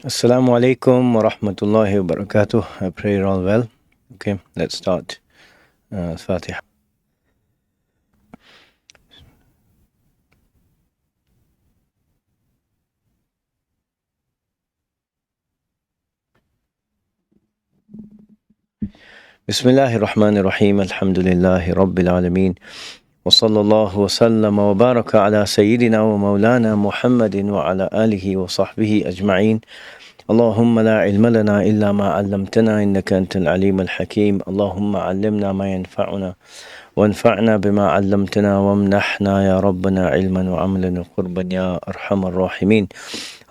Assalamu alaikum wa rahmatullahi wa barakatuh. I pray you're all well. Okay, let's start. Fatiha. Bismillahir Rahmanir Rahim. Alhamdulillahi Rabbil Alameen. Wa sallallahu wa sallama wa baraka ala Sayyidina wa Mawlana Muhammadin wa ala alihi wa sahbihi ajma'een. اللهم لا علم لنا إلا ما علمتنا إنك أنت العليم الحكيم اللهم علمنا ما ينفعنا وانفعنا بما علمتنا وامنحنا يا ربنا علما وعملا وقربا يا أرحم الراحمين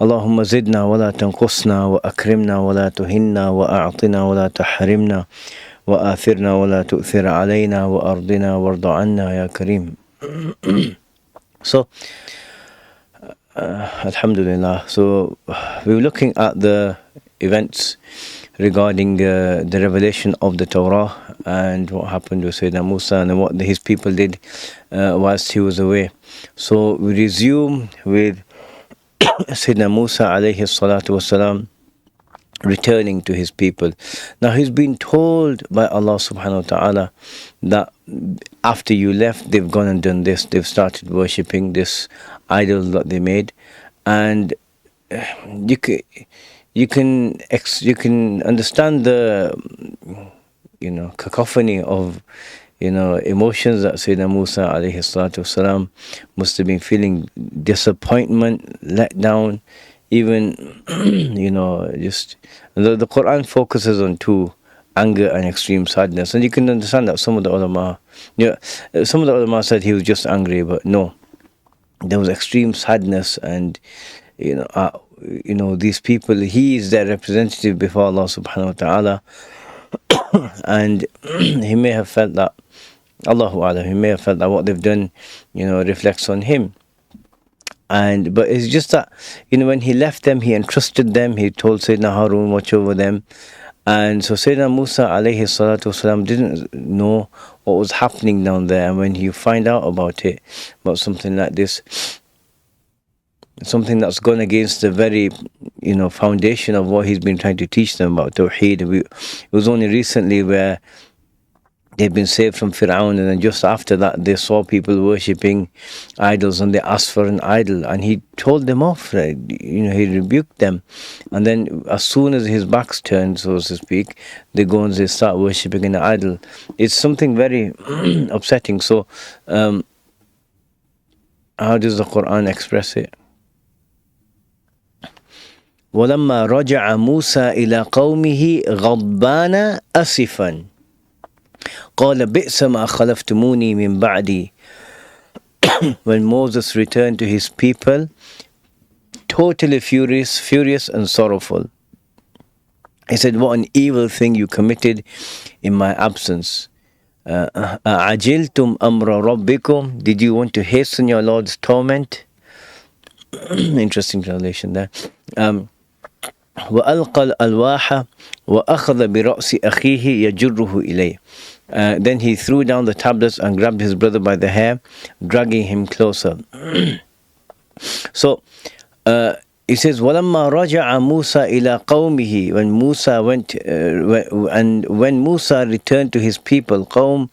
اللهم زدنا ولا تنقصنا وأكرمنا ولا تهنا وأعطنا ولا تحرمنا وآثرنا ولا تؤثر علينا وأرضنا وارض عنا يا كريم. So Alhamdulillah. So we were looking at the events regarding the revelation of the Torah and what happened with Sayyidina Musa and what his people did whilst he was away. So we resume with Sayyidina Musa alayhi salatu wasalam returning to his people. Now he's been told by Allah subhanahu wa ta'ala that after you left, they've gone and done this. They've started worshipping this idol that they made, and you can understand the cacophony of emotions that Sayyidina Musa alayhi salatu wasalam must have been feeling: disappointment, let down, even just the Quran focuses on two: anger and extreme sadness. And you can understand that some of the ulama said he was just angry, but no, there was extreme sadness. And these people, he is their representative before Allah subhanahu wa ta'ala. And he may have felt that, Allahu A'lam, he may have felt that what they've done reflects on him. But it's just that when he left them, he entrusted them. He told Sayyidina Harun, watch over them. And so Sayyidina Musa alayhi salatu wasalam didn't know what was happening down there. And when you find out about something like this, something that's gone against the very foundation of what he's been trying to teach them about Tawheed. It was only recently where they've been saved from Fir'aun, and then just after that they saw people worshipping idols and they asked for an idol, and he told them off, right? He rebuked them. And then as soon as his back's turned, so to speak, they go and they start worshipping an idol. It's something very upsetting. So how does the Quran express it? وَلَمَّا رَجَعَ مُوسَى إِلَىٰ قَوْمِهِ غَضْبَانَ أَسِفًا قال بئس ما خلفتموني من بعدي. When Moses returned to his people, totally furious and sorrowful, he said, what an evil thing you committed in my absence. أَعَجِلْتُمْ أَمْرَ رَبِّكُمْ, did you want to hasten your Lord's torment? Interesting translation there. وَأَلْقَى الْأَلْوَاحَ وَأَخَذَ بِرَأْسِ أَخِيهِ يَجُرُّهُ إِلَيْهِ. Then he threw down the tablets and grabbed his brother by the hair, dragging him closer. So he says, وَلَمَّا رَجَعَ مُوسَى إِلَىٰ قَوْمِهِ, when Musa went and when Musa returned to his people, qawm,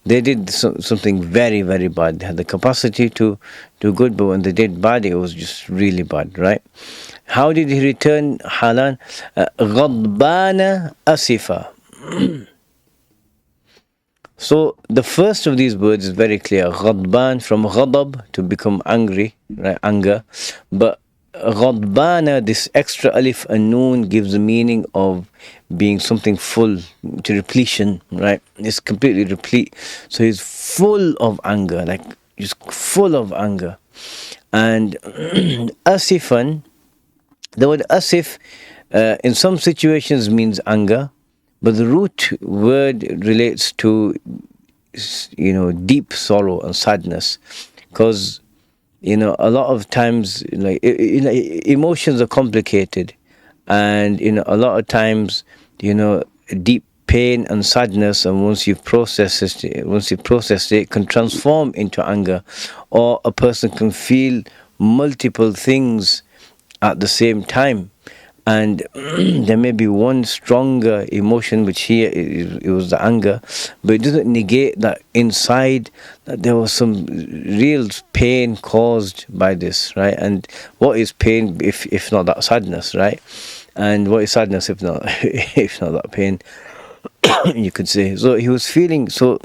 they did something very, very bad. They had the capacity to do good, but when they did bad, it was just really bad, right? How did he return? Halan, غَضْبَانَ أَسِفًا. So the first of these words is very clear. Ghadban, from ghadab, to become angry, right? Anger. But ghadbana, this extra alif and noon, gives the meaning of being something full, to repletion, right? It's completely replete. So he's full of anger, like just full of anger. And asifan, the word asif in some situations means anger, but the root word relates to deep sorrow and sadness, because a lot of times emotions are complicated, and a lot of times deep pain and sadness, and once you've processed it can transform into anger, or a person can feel multiple things at the same time. and there may be one stronger emotion, which here it was the anger, but it doesn't negate that inside that there was some real pain caused by this, right? And what is pain if not that sadness, right? And what is sadness if not if not that pain, you could say. So he was feeling, so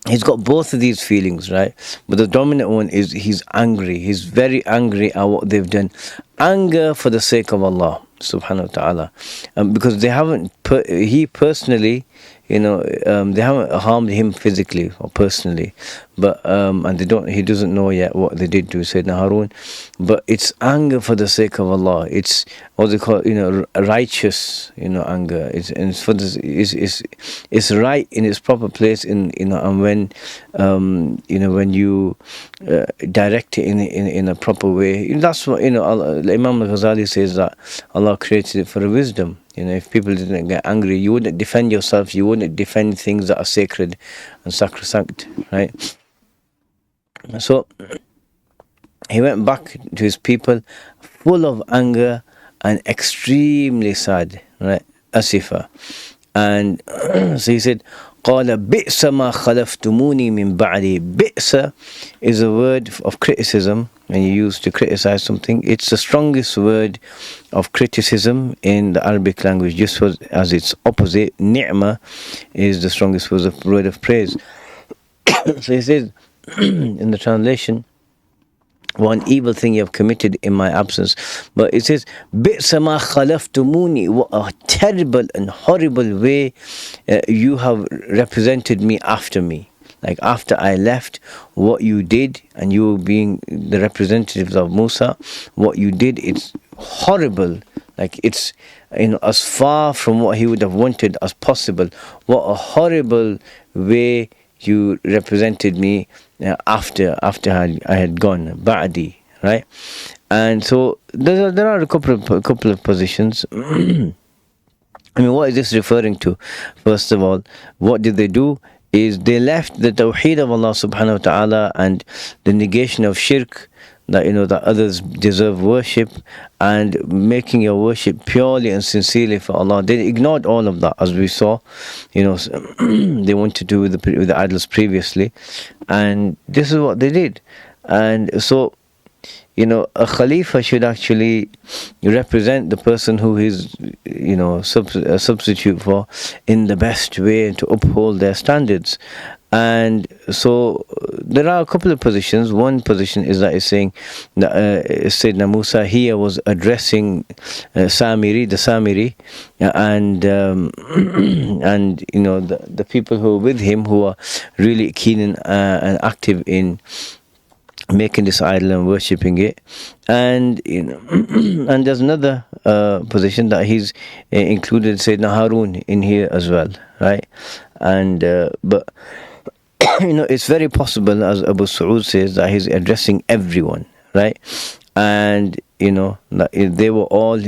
he's got both of these feelings, right? But the dominant one is he's angry. He's very angry at what they've done. Anger for the sake of Allah subhanahu wa ta'ala, because they haven't he personally, they haven't harmed him physically or personally, but and he doesn't know yet what they did to Sayyidina Harun, but it's anger for the sake of Allah. It's what they call, righteous, anger. It's for this, it's right in its proper place, and when when you direct it in a proper way. That's what, Imam al-Ghazali says, that Allah created it for a wisdom. If people didn't get angry, you wouldn't defend yourself, you wouldn't defend things that are sacred and sacrosanct, right? So he went back to his people full of anger and extremely sad, right? Asifa. And so he said, قال بئس ما خلفتموني من بعدي. بئس is a word of criticism. When you use to criticize something, it's the strongest word of criticism in the Arabic language, just as its opposite. Ni'mah is the strongest word of praise. So he says in the translation, one evil thing you have committed in my absence. But it says, بِئْسَ مَا خَلَفْتُمُونِي. What a terrible and horrible way you have represented me after me. Like after I left, what you did, and you being the representatives of Musa, what you did, it's horrible. Like it's, as far from what he would have wanted as possible. What a horrible way you represented me after I had gone, ba'di, right? And so there are a couple of positions. What is this referring to? First of all, what did they do? Is they left the tawheed of Allah subhanahu wa ta'ala and the negation of shirk, that that others deserve worship, and making your worship purely and sincerely for Allah. They ignored all of that, as we saw. They wanted to do with the idols previously, and this is what they did. And so, a Khalifa should actually represent the person who is, a substitute for, in the best way, to uphold their standards. And so there are a couple of positions. One position is that it's saying that Sayyidina Musa here was addressing the Samiri, and the people who are with him, who are really keen and active in making this idol and worshipping it. And and there's another position that he's included Sayyidina Harun in here as well, right? And but it's very possible, as Abu Saud says, that he's addressing everyone, right? And that they were all,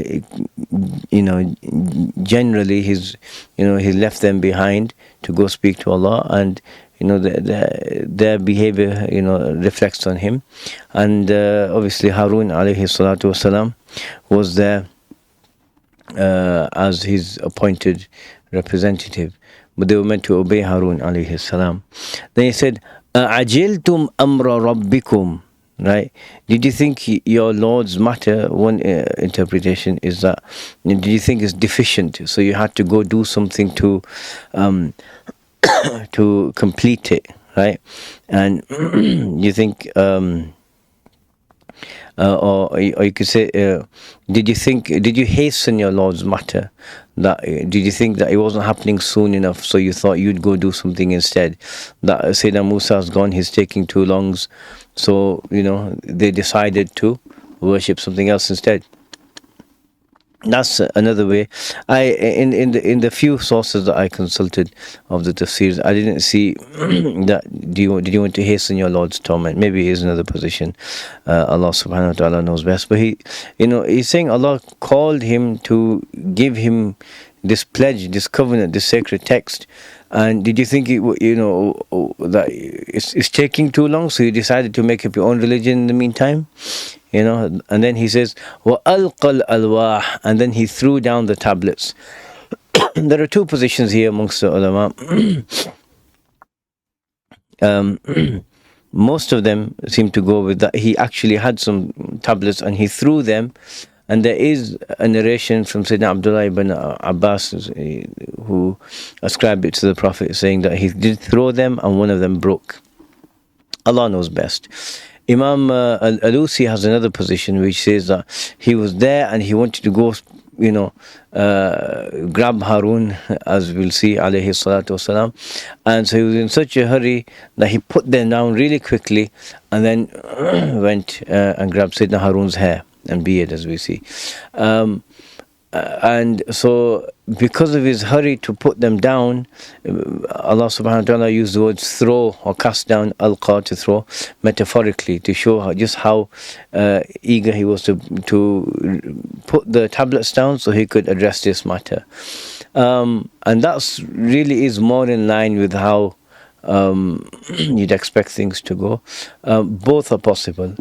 generally he left them behind to go speak to Allah, and their behavior reflects on him. And obviously Harun alayhi salatu wasalam was there as his appointed representative, but they were meant to obey Harun alayhi salam. Then he said, أَعَجِلْتُمْ أَمْرَ رَبِّكُمْ. Right? Did you think your Lord's matter? One interpretation is that, did you think it's deficient, so you had to go do something to to complete it, right? And you think, or you could say, did you hasten your Lord's matter? Did you think that it wasn't happening soon enough, so you thought you'd go do something instead? That Sayyidina Musa has gone, he's taking too long, so they decided to worship something else instead. That's another way. In the few sources that I consulted of the tafsirs, I didn't see that. Did you want to hasten your Lord's torment? Maybe it is another position. Allah subhanahu wa ta'ala knows best. But he's saying Allah called him to give him this pledge, this covenant, this sacred text. And did you think that it's taking too long, so you decided to make up your own religion in the meantime? and then he says, وَأَلْقَى الْأَلْوَاحِ, and then he threw down the tablets. There are two positions here amongst the ulama. Most of them seem to go with that he actually had some tablets and he threw them. And there is a narration from Sayyidina Abdullah ibn Abbas who ascribed it to the Prophet, saying that he did throw them and one of them broke. Allah knows best. Imam Al-Alusi has another position which says that he was there and he wanted to go, grab Harun, as we'll see, alayhi salatu wasalam. And so he was in such a hurry that he put them down really quickly and then went and grabbed Sayyidina Harun's hair and beard, as we see. And so because of his hurry to put them down, Allah subhanahu wa ta'ala used the words throw or cast down, alqa, to throw, metaphorically, to show just how eager he was to put the tablets down so he could address this matter. And that's really is more in line with how you'd expect things to go. Both are possible.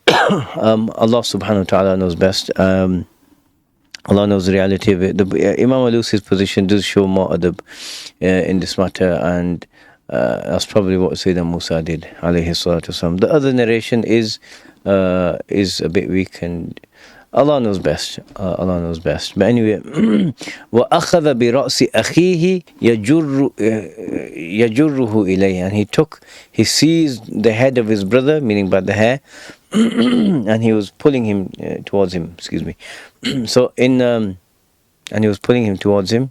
Allah subhanahu wa ta'ala knows best. Allah knows the reality of it. Imam Alusi's position does show more adab in this matter, and that's probably what Sayyidina Musa did, alayhi salatu wasalam. The other narration is a bit weak, and Allah knows best. Allah knows best. But anyway, وَأَخَذَ بِرَأْسِ أَخِيهِ يَجُرُّهُ إِلَيْهِ, and he seized the head of his brother, meaning by the hair, and he was pulling him towards him. Excuse me. So and he was pulling him towards him.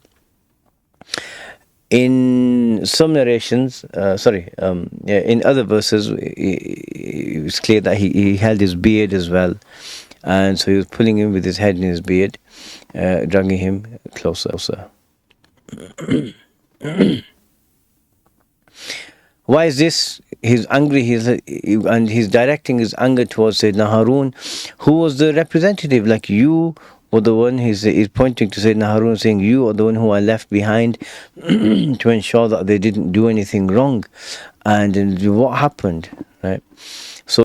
In some narrations, in other verses, it was clear that he held his beard as well, and so he was pulling him with his head in his beard, dragging him closer. Why is this? He's angry, and he's directing his anger towards Sayyidina Harun, who was the representative. Like, you were the one, he's pointing to Sayyidina Harun, saying, you are the one who I left behind to ensure that they didn't do anything wrong. And what happened, right? So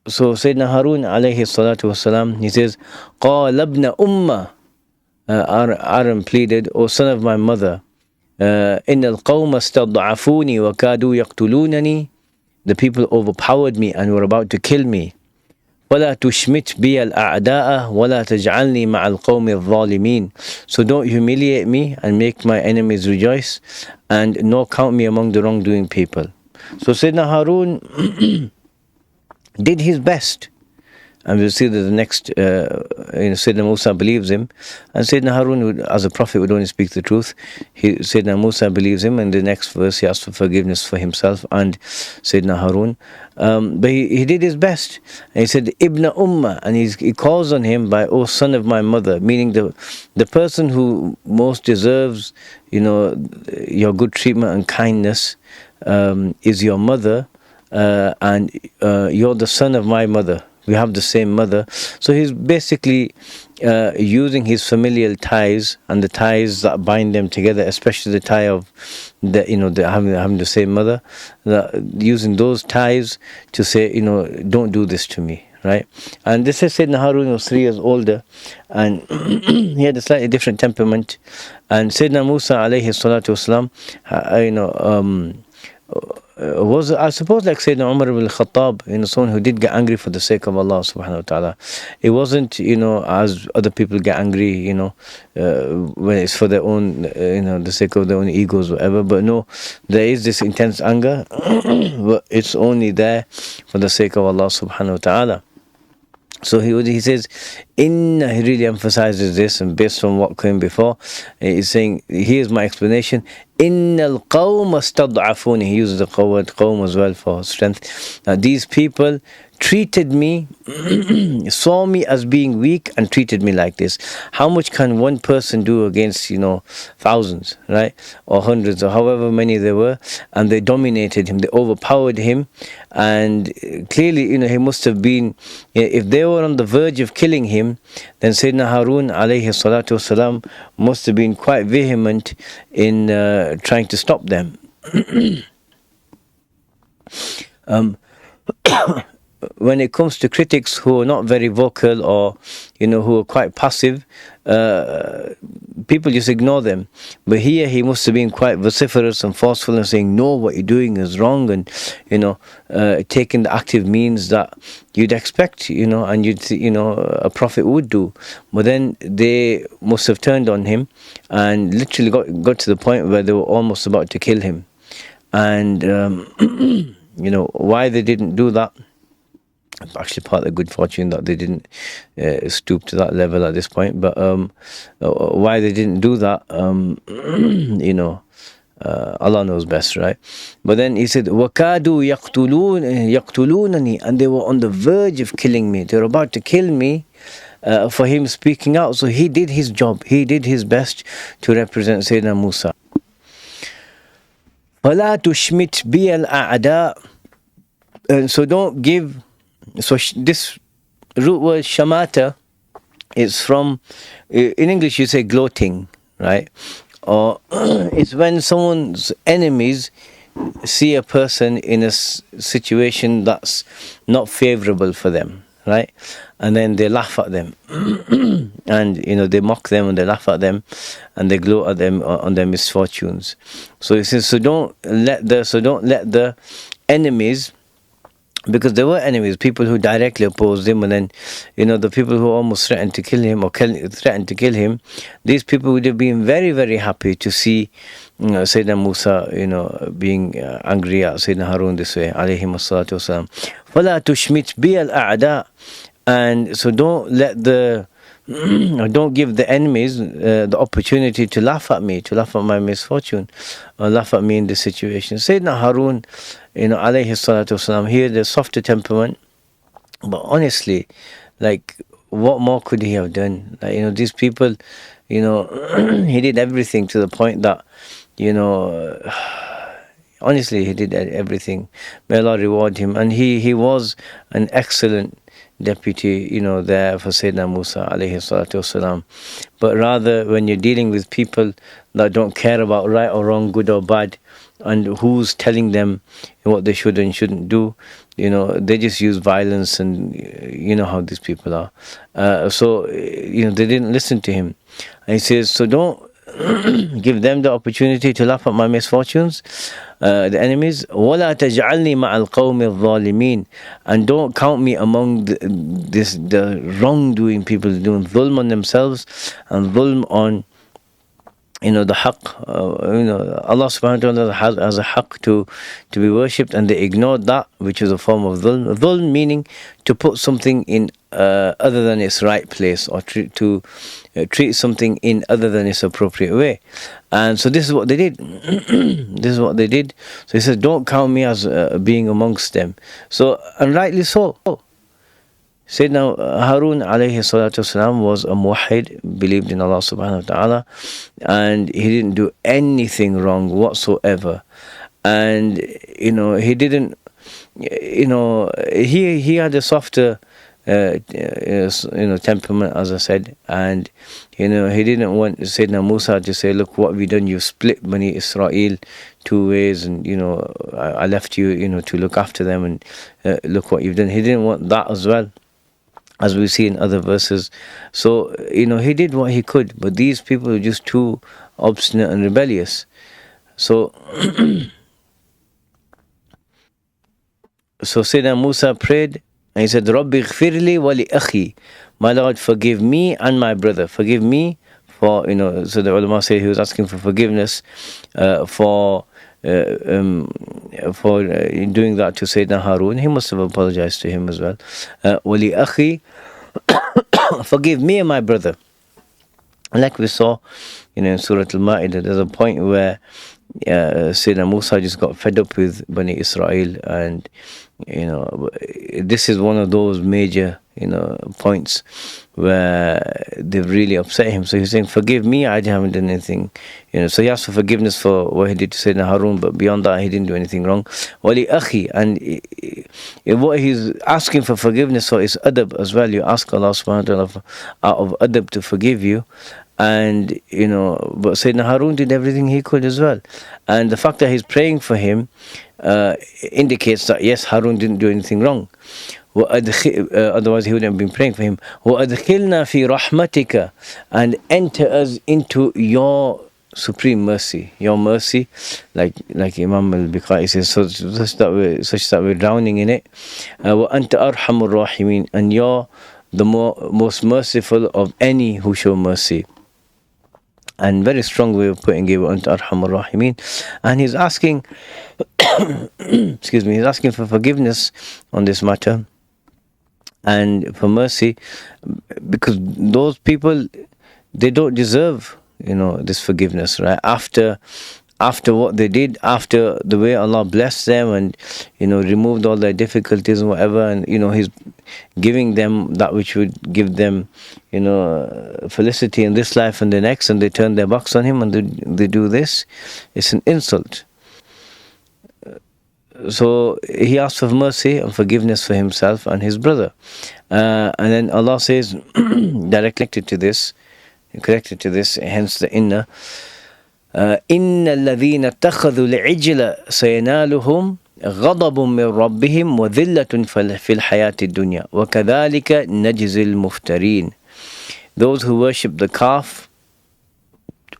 Sayyidina Harun, alayhi salatu wasalam, he says, قَالَ ابْنَ أُمَّةٍ, Aaron pleaded, O son of my mother, إِنَّ الْقَوْمَ اسْتَضْعَفُونِي وَكَادُوا يَقْتُلُونَنِي, the people overpowered me and were about to kill me. وَلَا تُشْمِتْ بِيَ الْأَعْدَاءَ وَلَا تَجْعَلْنِي مَعَ الْقَوْمِ الظَّالِمِينَ, so don't humiliate me and make my enemies rejoice, and nor count me among the wrongdoing people. So Sayyidina Harun did his best. And we'll see that the next, Sayyidina Musa believes him, and Sayyidina Harun, as a prophet, would only speak the truth. Sayyidina Musa believes him, and the next verse he asks for forgiveness for himself and Sayyidina Harun. But he did his best. And he said, Ibn Ummah, and he calls on him by, O son of my mother, meaning the person who most deserves, your good treatment and kindness is your mother, and you're the son of my mother. We have the same mother. So he's basically using his familial ties and the ties that bind them together, especially the tie of having the same mother, using those ties to say, don't do this to me, right? And this is Sayyidina Harun was 3 years older, and he had a slightly different temperament. And Sayyidina Musa alayhi salatu wasalam, was, I suppose, like Sayyidina Umar ibn al-Khattab, someone who did get angry for the sake of Allah subhanahu wa ta'ala. It wasn't, as other people get angry, when it's for their own, the sake of their own egos or whatever. But no, there is this intense anger, but it's only there for the sake of Allah subhanahu wa ta'ala. So he says, he really emphasizes this, and based on what came before, he's saying, here's my explanation. إِنَّ الْقَوْمَ اسْتَضْعَفُونِ, he uses the word qawm as well for strength. Now these people treated me, saw me as being weak and treated me like this. How much can one person do against, thousands, right? Or hundreds, or however many there were, and they dominated him, they overpowered him, and clearly, he must have been, if they were on the verge of killing him, then Sayyidina Harun alayhi salatu wasalam must have been quite vehement in trying to stop them. when it comes to critics who are not very vocal, or who are quite passive, people just ignore them. But here he must have been quite vociferous and forceful and saying, no, what you're doing is wrong, and taking the active means that you'd expect, and a prophet would do. But then they must have turned on him and literally got to the point where they were almost about to kill him. And why they didn't do that, actually part of the good fortune that they didn't stoop to that level at this point. But why they didn't do that, Allah knows best, right? But then he said, وَكَادُوا يَقْتُلُونَنِي, and they were on the verge of killing me. They were about to kill me for him speaking out. So he did his job. He did his best to represent Sayyidina Musa. فَلَا تُشْمِتْ بِيَ الْأَعْدَاءِ. And so don't give. So this root word shamata is from, in English you say gloating, right? Or it's when someone's enemies see a person in a situation that's not favorable for them, right? And then they laugh at them, and they mock them and they laugh at them, and they gloat at them on their misfortunes. So he says, so don't let the enemies, because there were enemies, people who directly opposed him, and then the people who almost threatened to kill him, these people would have been very, very happy to see Sayyidina Musa being angry at Sayyidina Harun this way, alayhi salatu wasalam. فَلَا تُشْمِتْ بِيَ الْأَعْدَاءِ. And so don't give the enemies the opportunity to laugh at me, to laugh at my misfortune, or laugh at me in this situation. Sayyidina Harun, alayhi salatu wasalam, he had a softer temperament, but honestly, like, what more could he have done? Like, these people, he did everything to the point that, honestly, he did everything. May Allah reward him. And he was an excellent deputy, there for Sayyidina Musa alayhi salatu wasalam. But rather, when you're dealing with people that don't care about right or wrong, good or bad, and who's telling them what they should and shouldn't do, they just use violence, and how these people are. So they didn't listen to him. And he says, so don't give them the opportunity to laugh at my misfortunes, the enemies. وَلَا تَجْعَلْنِي مَعَ الْقَوْمِ الظَّالِمِينَ. And don't count me among the wrongdoing people doing dhulm on themselves and dhulm on the haqq. Allah subhanahu wa ta'ala has a haqq to be worshipped, and they ignored that, which is a form of dhulm. Dhulm meaning to put something in other than its right place, or to treat something in other than its appropriate way. And so this is what they did. This is what they did. So he says, don't count me as being amongst them. So, and rightly so. Sayyidina Harun alayhi salatu wasalam was a muwahhid, believed in Allah subhanahu wa ta'ala, and he didn't do anything wrong whatsoever. And he didn't, he had a softer temperament, as I said, and he didn't want Sayyidina Musa to say, look, what have you done? You've split Bani Israel two ways, and I left you to look after them, and look what you've done. He didn't want that as well, as we see in other verses. So he did what he could, but these people were just too obstinate and rebellious. So Sayyidina Musa prayed, and he said, Rabbi ghfirli wa li akhi. My Lord, forgive me and my brother. Forgive me for, so the ulama say he was asking for forgiveness for doing that to Sayyidina Harun. He must have apologized to him as well. Wa li akhi, forgive me and my brother. Like we saw, in Surah Al-Ma'idah, there's a point where Sayyidina Musa just got fed up with Bani Israel, and this is one of those major points where they've really upset him. So he's saying, forgive me, I haven't done anything. So he asked for forgiveness for what he did to Sayyidina Harun, but beyond that he didn't do anything wrong. Wali akhi, and what he's asking for forgiveness for is adab as well. You ask Allah subhanahu wa ta'ala out of adab to forgive you. And but Sayyidina Harun did everything he could as well, and the fact that he's praying for him indicates that yes, Harun didn't do anything wrong. Otherwise he wouldn't have been praying for him. وَأَدْخِلْنَا فِي رَحْمَتِكَ, and enter us into your supreme mercy, your mercy, like Imam al-Biqai says, such that we're drowning in it. وَأَنْتَ أَرْحَمُ الرَّاحِمِينَ, and you're the most merciful of any who show mercy. And very strong way of putting it, وَأَنْتَ أَرْحَمُ الرَّاحِمِينَ. And he's asking, excuse me, he's asking for forgiveness on this matter and for mercy, because those people, they don't deserve, this forgiveness, right? After what they did, after the way Allah blessed them and, removed all their difficulties and whatever, and, He's giving them that which would give them, felicity in this life and the next, and they turn their backs on Him and they do this. It's an insult. So he asked for mercy and forgiveness for himself and his brother. And then Allah says, directly connected to this, hence the inna. إِنَّ الَّذِينَ اتَّخَذُوا الْعِجْلَ سَيَنَالُهُمْ غَضَبٌ مِّن رَبِّهِمْ وَذِلَّةٌ فِي الْحَيَاةِ الدُّنْيَا وَكَذَلِكَ نَجْزِي الْمُفْتَرِينَ. Those who worship the calf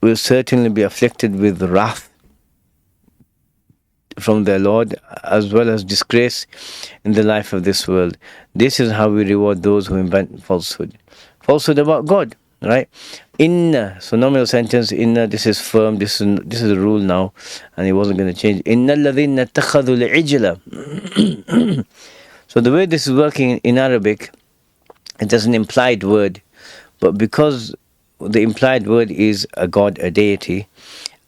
will certainly be afflicted with wrath from their Lord, as well as disgrace in the life of this world. This is how we reward those who invent falsehood about God, right? Inna, so nominal sentence, inna, this is firm, this is a rule now, and it wasn't going to change. Inna alladhina takhadhu al-ijla. So the way this is working in Arabic, it is an implied word, but because the implied word is a god, a deity,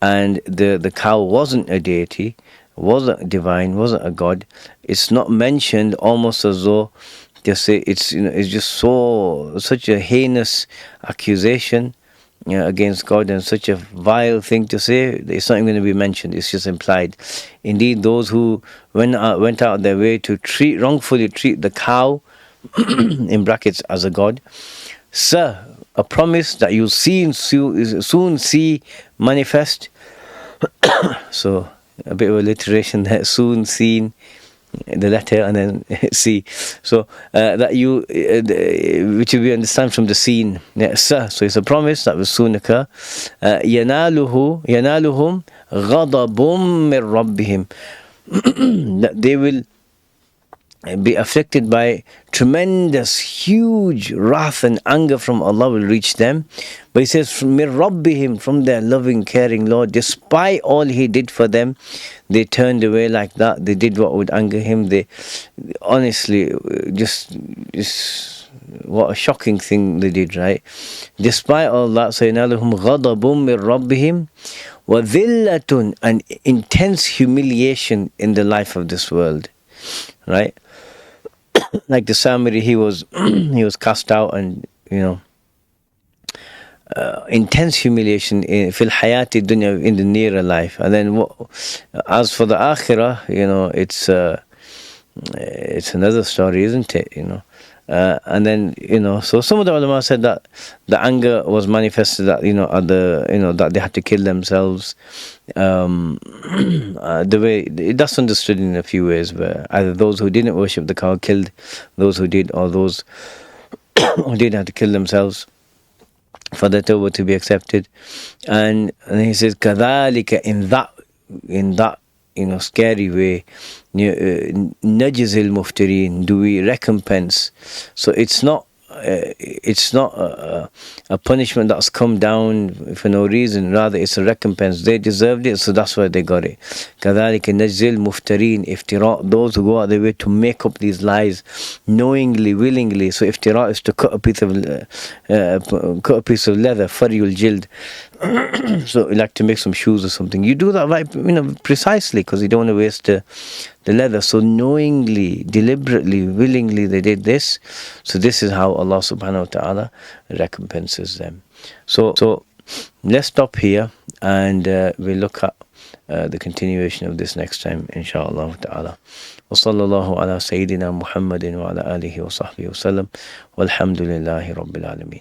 and the cow wasn't a deity, wasn't divine, wasn't a god, it's not mentioned, almost as though they say it's just such a heinous accusation against God, and such a vile thing to say. It's not even going to be mentioned, it's just implied. Indeed, those who went out their way to wrongfully treat the cow in brackets as a god, sir, a promise that you'll soon see manifest. So a bit of alliteration there, soon seen, the letter and then see. So that you, which we understand from the scene. So it's a promise that will soon occur. يَنَالُهُمْ غَضَبٌ مِّن رَبِّهِمْ. That they will be afflicted by tremendous, huge wrath and anger from Allah will reach them. But he says, from Rabbihim, from their loving, caring Lord, despite all He did for them, they turned away like that. They did what would anger Him. They honestly, just what a shocking thing they did, right? Despite all that, سَيَنَالُهُمْ غَضَبٌ مِّن رَبِّهِمْ وَذِلَّةٌ, an intense humiliation in the life of this world, right? Like the Samiri, he was cast out, and intense humiliation in fil hayati dunya, in the nearer life. And then as for the akhirah, it's another story, isn't it? And then so some of the ulama said that the anger was manifested that that they had to kill themselves. The way that's understood in a few ways, where either those who didn't worship the cow killed those who did, or those who did have to kill themselves for their tawbah to be accepted. And he says, kadhalika, in that scary way, najzil muftareen, do we recompense. So it's not a punishment that's come down for no reason, rather it's a recompense. They deserved it, so that's why they got it. كَذَلِكَ نَجْزِي الْمُفْتَرِينَ افتراء, those who go out their way to make up these lies knowingly, willingly. So iftira is to cut a piece of leather, fariyul jild. So you like to make some shoes or something, you do that right, precisely, because you don't want to waste the leather. So knowingly, deliberately, willingly they did this. So this is how Allah subhanahu wa ta'ala recompenses them. So let's stop here, and we'll look at the continuation of this next time, inshaAllah ta'ala. وصلى الله على سيدنا محمد وعلى آله وصحبه وسلم والحمد لله رب العالمين.